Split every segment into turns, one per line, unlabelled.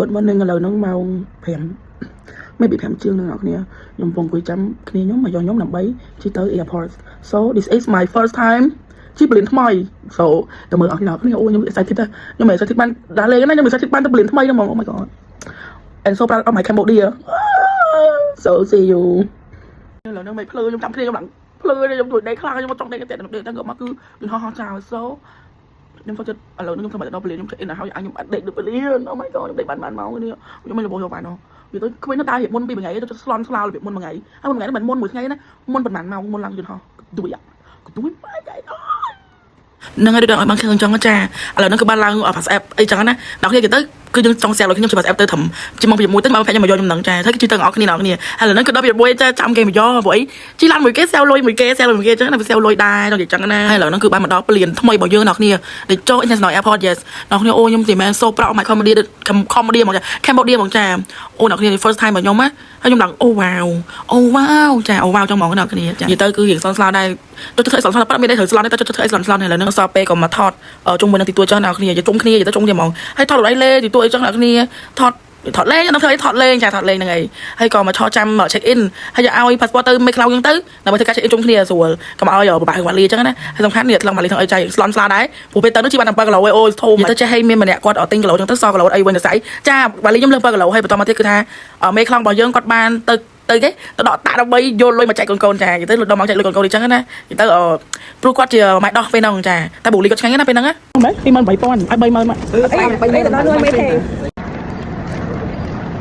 Good morning ឥឡូវហ្នឹងម៉ោង5 maybe 5 ជាងនឹងអ្នកគ្នាខ្ញុំកំពុងអង្គុយចាំគ្នាខ្ញុំមកយកខ្ញុំដើម្បីជិះទៅ airport so this is my first time ជិះបលិនថ្មី so តើមើលអស់អ្នកគ្នាអូខ្ញុំ excited ខ្ញុំ excited បានដល់លេងណាខ្ញុំ excited បានទៅបលិនថ្មីហ្នឹងហ្មង oh my god and so proud of my Cambodia so see you ឥឡូវហ្នឹងមិនភ្លឺខ្ញុំចាំគ្នាខ្ញុំឡើងភ្លឺខ្ញុំជួយដេកខ្លាំងខ្ញុំមកចង់ដេកតែគាត់មកគឺលហោះចោល so ខ្ញុំចូលចិត្តឥឡូវខ្ញុំធ្វើមកដល់ពលានខ្ញុំ check in ហើយខ្ញុំអត់ដេកដូចពលាន oh my god ខ្ញុំដេកបានម៉ោងនេះខ្ញុំមិនរបួសយកបាននោះវាទៅគ្មានដើររៀបមុនពីមួយថ្ងៃទៅស្លន់ស្លោរបៀបមុនមួយថ្ងៃហើយមួយថ្ងៃហ្នឹងមិនមុនមួយថ្ងៃណាមុនប្រហែលម៉ោងមុនឡើងយន្តហោះគួយម៉ែកែនឹងឲ្យដល់ឲ្យបានឃើញចង់ចាឥឡូវហ្នឹងគឺបានឡើងអត់ WhatsApp អីចឹងណាដល់គ្នាគេទៅគឺយើងចង់ share ឲ្យខ្ញុំជួយ WhatsApp ទៅត្រឹមជាម៉ោង6ទៅមកខ្ញុំមកយកខ្ញុំនឹងចាហើយគឺជួយទៅអរគ្នាអ្នកគ្នាហើយឥឡូវហ្នឹងគឺដល់6ចាចាំគេមកយកព្រោះអីជីឡានមួយគេ sell លុយមួយគេ sell លុយមួយគេចឹងណាវា sell លុយដែរដល់ចឹងណាហើយឥឡូវហ្នឹងគឺបានមកដល់ពលានថ្មីរបស់យើងអ្នកគ្នាដែលចូល International Airport yes អ្នកគ្នាអូខ្ញុំទីមែន so proud of my Cambodia ហ្មងចា Cambodia ហ្មងចាអូអ្នកគ្នា first time របស់ខ្ញុំណាហើយខ្ញុំឡើងអូ wow ចាអូ wow ចឹងហ្មងអ្នកគ្នាចានិយាយទៅគឺរៀងស្លន់ស្លោដែរទៅធ្វើឲ្យស្លន់ស្លោប៉ាត់មានតែត្រូវស្លន់តែទៅធ្វើឲ្យស្លន់ស្លោឥឡូវហ្នឹងសល់ពេលក៏មកថតជុំមួយនឹងទីទួចឹងអ្នកគ្នាជុំគ្នាទៅជុំគ្នាហ្មងហើយថតរយលេទីទួអីចឹងអ្នកគ្នាថតលេងខ្ញុំធ្វើឲ្យថតលេងចាថតលេងហ្នឹងឯងហើយក៏មកឆោចាំ check in ហើយយកឲ្យ passport ទៅមេខ្លោយើងទៅដើម្បីធ្វើការ check in ជុំគ្នាស្រួលកុំឲ្យពិបាកវ៉ាលីចឹងណាហើយសំខាន់នេះថ្លឹងវ៉ាលីថ្លឹងអីចៃស្លន់ស្លោដែរព្រោះពេលទៅនោះជីបាន7គីឡូអូធំទៅចេះឲ្យមានម្នាក់គាត់អត់ទិញគីឡូចឹងទៅសល់គីឡូអីវិញទៅស្អីចាវ៉ាលីខ្ញុំលើ7គីឡូហើយបន្តមកទៀតគឺថាមេខ្លោរបស់យើងគាត់បានទៅគេទៅដកតាដើម្បីយកលុយមកចែកកូនចាទៅដល់មកចែកលុយកូនអញ្ចឹងណាទៅព្រោះគាត់ជាម៉ែដោះពេលហ្នឹងចាតែបូលីគាត់ឆ្ងាញ់ណាពេលហ្នឹងណាមែន23000ឲ្យ30000មកអីទៅដល់លុយមេទេ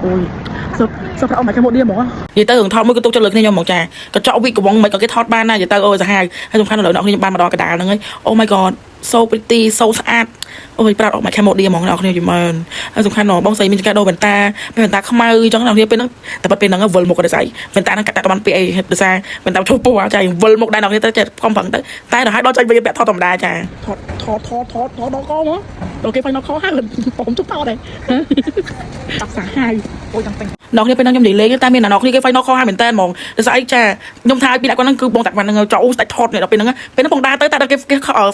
អូយសុខអត់មកខាងមកឌៀហ្មងនិយាយទៅរឿងថតមួយគឺទុកចិត្តលើគ្នាខ្ញុំហ្មងចាកញ្ចក់វិកកំងមិនក៏គេថតបានណានិយាយទៅអូសាហាវហើយសំខាន់ឥឡូវអ្នកខ្ញុំបានមកដល់កណ្ដាលហ្នឹងហើយ Oh my god so pretty so ស្អាតអូយប្រាប់អត់មកខាងមកឌៀហ្មងអ្នកគ្នាយីមែនហើយសំខាន់បងស្រីមានចង្កាដូរវ៉ែនតាខ្មៅអញ្ចឹងអ្នកគ្នាពេលហ្នឹងតែពេលហ្នឹងវិលមុខក៏ស្អីវ៉ែនតាហ្នឹងកាត់តែបានពីអីដោយសារវ៉ែនតាឈប់ពោះចាវិលមុខដែរអ្នកគ្នាទៅចេះខំប្រឹងទៅតែដល់ហើយដល់ចាញ់វិញពាក់ថតធម្មតាចាថតដល់កមកដល់គេផៃដល់ខហើយผมជប់ថតដែរតាក់សាហាវអូយចាំពេញអ្នកគ្នាពេលហ្នឹងខ្ញុំនិយាយលេងតែមានអ្នកគ្នាគេផៃដល់ខហើយមែនតើហ្មងដោយសារអីចាខ្ញុំថាពីដាក់គាត់ហ្នឹងគឺបងតាក់គាត់ហ្នឹងចូលស្ដាច់ថតនេះដល់ពេលហ្នឹងបងដើរទៅតែគេ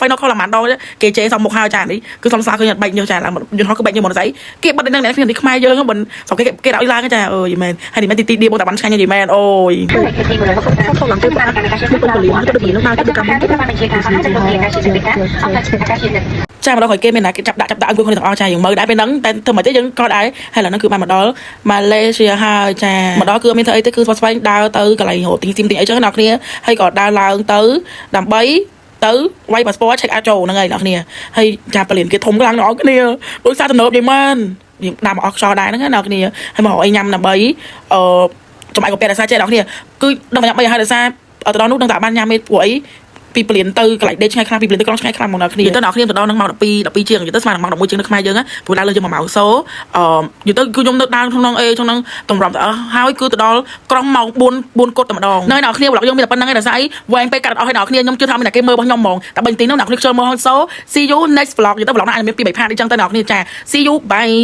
ផៃដល់ខល្មานដល់គេជេរសំមុខហើយចានេះគឺសំសាឃើញបែកញើសចាឡើងយន្តហោះគឺបែកញើសមកស្អីគេបាត់នឹងអ្នកគ្នាខ្មែរយើងហ្នឹងមិនស្រុកគេដាក់ឡើងចាអើយមែនហើយនេះមែនទីឌីបងតាបានឆ្ងាញ់យីមែនអូយខំឡើងទៅបាទទៅលីទៅពីនោះមកទៅកម្មចាមកដល់ឲ្យគេមានណាគេចាប់ដាក់អង្គុយគ្នាទាំងអស់ចាយើងមើលដែរពេលហ្នឹងតែធ្វើមកទេយើងក៏ដែរហើយឥឡូវហ្នឹងគឺបានមកដល់ម៉ាឡេស៊ីហើយចាមកដល់គឺអត់មានធ្វើអីទេគឺស្វែងដើរទៅកន្លែងរកទីស៊ីមទីអីចឹងអ្នកគ្នាហើយក៏ដើរឡើងទៅដើម្បីទៅវាយ passport check out ចូលហ្នឹងហើយអ្នកគ្នាហើយចាពលានគេធំខ្លាំងអ្នកគ្នាដោយសារទំនើបយីមែនយើងដាក់មកអស់ខ្យល់ដែរហ្នឹងអ្នកគ្នាហើយមកអីញ៉ាំដើម្បីចំអែកកាហ្វេដោយសារចេះអ្នកគ្នាគឺដល់ញ៉ាំ3ហើយដោយសារទៅដល់នោះនឹងតែបានញ៉ាំមេព្រោះអីពីពលានទៅកន្លែងដេកឆ្ងាយខ្លាំងពីពលានទៅក្រុងឆ្ងាយខ្លាំងមកអ្នកគ្នាទៅអ្នកគ្នាទៅដល់នឹងម៉ោង12ជាងទៅស្មើនឹងម៉ោង11ជាងនៅខ្មែរយើងព្រោះដើរលើយើង1ម៉ោងសូយទៅគឺខ្ញុំនៅដើរក្នុងអេក្នុងតម្រាប់ទៅអស់ហើយគឺទៅដល់ក្រុងម៉ោង4គត់តែម្ដងនៅអ្នកគ្នាប្លុកយើងមានតែប៉ុណ្្នឹងឯងដោយសារអីវែងពេកកាត់អស់ឲ្យអ្នកគ្នាខ្ញុំជឿថាមានតែគេមើលរបស់ខ្ញុំហ្មងតែបើទីនោះអ្នកគ្នាខ្ជិលមើលហើយសូ see you next vlog យទៅ vlog ណាអាចមាន2-3ផាតអីចឹងទៅអ្នកគ្នាចា see you bye